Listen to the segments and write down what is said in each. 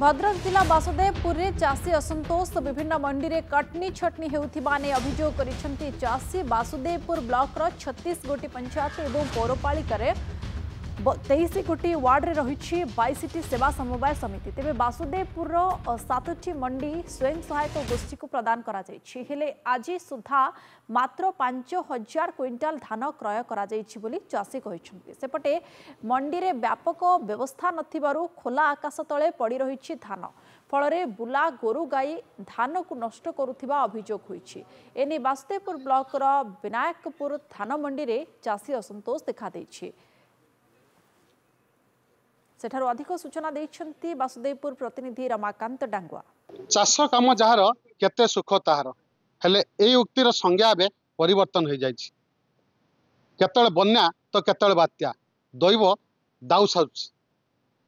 भद्रक जिला वासुदेवपुर में चाषी असंतोष विभिन्न मंडी में कटनी छटनी होता अभियोग कर चाषी वासुदेवपुर ब्लॉक 36 गोटी पंचायत और पौरपालिका 23 गोटी वार्ड में रही 22 सेवा समवाय समिति तेज वासुदेवपुर 7टी मंडी स्वयं सहायक गोष्ठी को प्रदान कर आज सुधा मात्र 5000 क्विंटाल धान क्रय कर चाषी कहते सेपटे मंडी में व्यापक व्यवस्था नथिबारु खोला आकाश तले पड़ रही धान फल बुला गोरु गाई धान को नष्ट करुवा अभियोग होती एने वासुदेवपुर ब्लॉक विनायकपुर धान मंडी में चाषी असंतोष देखा सेठारु अधिक सूचना देइछन्ति वासुदेवपुर प्रतिनिधि रमाकांत डांगुआ। चाष काम जार केते सुख ताहार हेले ए उक्तिर संज्ञा बे परिवर्तन हो जाइछि केतळे बन्या तो केतळे बात्या दैव दाउस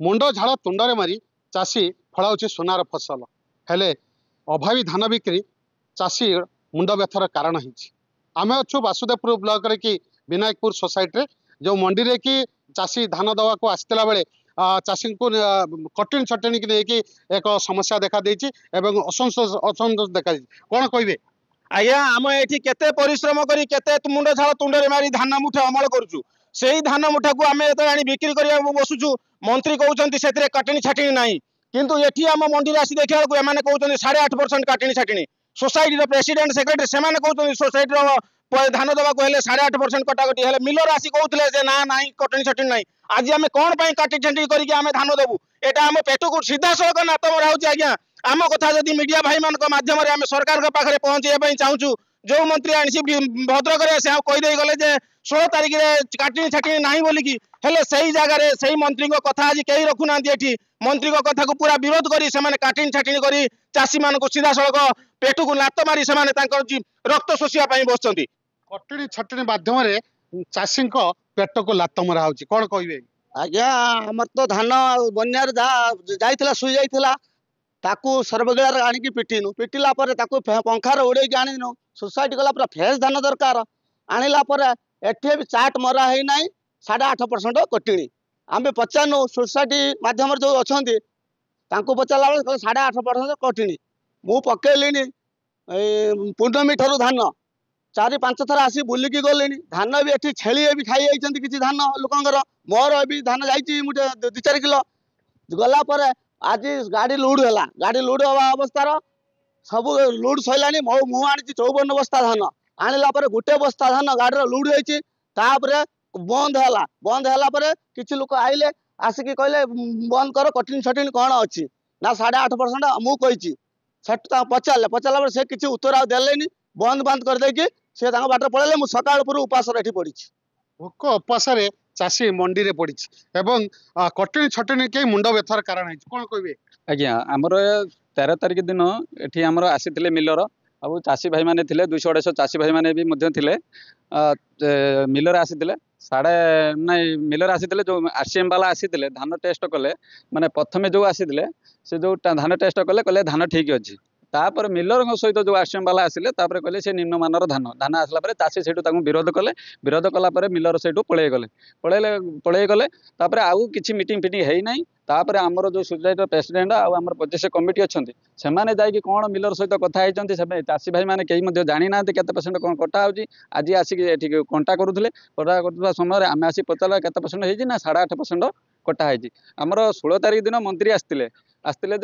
मुंड झाड़ तुंडरे मारी चाषी फलाउछि सोनार फसल हेले अभावी धान बिक्री चाषी मुंड व्यथर कारण होइछि आमे अछु वासुदेवपुर ब्लॉक रे कि विनायकपुर सोसाइटी रे जो मंडी रे कि चाषी धान दवा को आस्तिला बेले चाषी को कटिन छटनी की लेकिन एक समस्या देखा देछि एवं असंतोष देखा कौन कहे आज्ञा आम ये केते परिश्रम करी केते मुंड झाड़ तुंडरे मारी धान मुठा अमल करूछु सेही धान मुठा को आम आनी बिक्री करिया बसुछु मंत्री कहउछन्ति सेतरे कटनी छाटनी नाही किंतु एठी आम मंडी रे आसी देखिया को एमाने कहउछन्ति 8.5% कटनी छाटनी सोसाइटी रो प्रेसिडेंट सेक्रेटरी सेमाने कहउछन्ति सोसाइटी रो धान दवा को 8.5% कटाकटी हेले मिलर आसी कहउतले जे ना नाही कटनी छाटनी नाही आज आम कौन काटी छाटी करके आम धान देवु एटा आम पेट को सीधा सड़क नात मराऊँ आज्ञा आम कथा जदि मीडिया भाई मान मध्यम आम सरकार पाखे पहुंचे चाहूँ जो मंत्री आनी भद्रक से कहीदे गले 16 तारिख में काटनी छाटनी ना बोलिकी हेले सही जगह से मंत्री कथा आज कहीं रखुना मंत्री कथा को पूरा विरोध करी काटनी छाटनी करी चाषी मान सीधा सड़क पेट को लात मारी से रक्त शोषापी बसुँच कटनी छटनी माध्यम चाषी पेट को लात मरा होची कौन कहे आज्ञा आमर तो धान बन्यार जाइथिला सुई जाइथिला ताकू सर्वगेलार आनिकी पिटिनु पिटिला परे ताकू पंखार उड़े के आनिनु सोसाइटी गला पूरा फ्रेश धान दरकार आनिला परे एठे भी चाट मरा है नाही 8.5% कटिनी आमे पचानु सोसाइटी माध्यम जो अछंती तांको पचाला 8.5% कटिनी मु पकेलिनी पूर्णमी ठारू धान 4-5 थर आसी बुलिकी गले धान भी एठी छेली भी खाई जाइछन्ति किछि धान लोकंगर मोर भी धान जाइछि मुठे 2-4 किलो गला पर आज गाड़ी लुड है गाड़ी लुड हवा अवस्थार सब लुड सैलानी मु आनी 54 बस्ता धान आनिला पर गोटे बस्ता धान गाड़ी लुड होपर बंद है किसी लोक आइले आसिक कहले बंद कर कटिन छटिन कौन अच्छी ना 8.5% मु कही पचारे से किसी उत्तर आदेनि बंद बंद करदे से बाटर पड़े मुझे सकाल पूर्व उपास पड़ी भोक उपास चाषी मंडी रे पड़ी एवं कटनी छटनी के मुंड व्यथार कारण है कौन कहे आज्ञा आमर 13 तारिख दिन एठी आमर आसीथिले मिलर आउ चाषी भाई माने थिले 200-250 चाषी भाई माने भी मध्य थिले मिलर आसीथिले साढ़े नहीं मिलर आसीथिले जो आरसीएम वाला आसीथिले धान टेस्ट कले माने प्रथमे जो आसीथिले से जो धान टेस्ट कले कहले धान ठीक अछि तापर मिलर सहित जो आरसीएम वाला आसिले तापर कहले से निम्नमानर धान धान आसला परे चाषी सेठू ताकू विरोध कला परे मिलर सेठू पळेई गले तापर आउ किछि मीटिंग फिटिंग हेई नाही तापर आमर जो सोसाइटी प्रेसिडेंट आमर पचेस कमिटी अच्छा से जाकि कौन मिलर सहित कथा होती चाषी भाई मैंने कहीं जानी ना केते परसेंट कौन कटा होची आज आसिक कंटा करुले कंटा कर समय आम आसी पचारा केते परसेंट होती ना 8.5% कटा होती आमर 16 तारिख दिन मंत्री आसते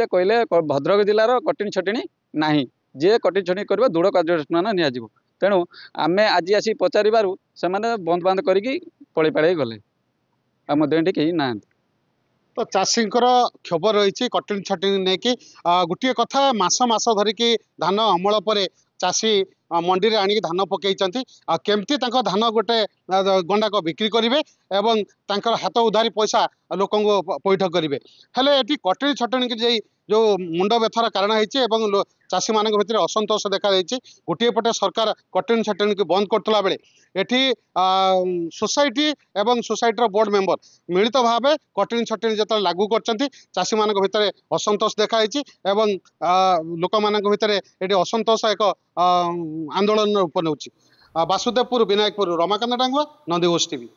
कहले भद्रक जिलार कटिन छटिनी नाही जे कटिन छटिनी कर दृढ़ कार्यानुष्ठान नियाजिबो तेणु आमे आज आसी पचारू से बंद बंद करके पड़े पड़े गले आम कहीं ना तो चाषी क्षोभ रही कटनी छटनी नहीं कि गोटे कथा मास धरिकी धान अमल पर चाषी मंडी रे आनिक धान पकई केमती धान गोटे गंडाक बिक्री करेंगे एवं तांकर हाथ उधारी पैसा लोक पैठ करेंगे हेले ये कटनी छटनी की जो मुंड व्यथार कारण है चाषी मान भर असंतोष देखा गोटे पटे सरकार कटनी छटनी को बंद करता बेले एठी सोसाइटी एवं सोसाइटी बोर्ड मेंबर मिलित भाव कटनी छटनी जो लागू कर चाषी मान भर असंतोष देखा एवं लोक मान भर ये असंतोष एक आंदोलन रूप नौ वासुदेवपुर विनायकपुर रमाकांत डांगुआ नंदीघोष टीवी।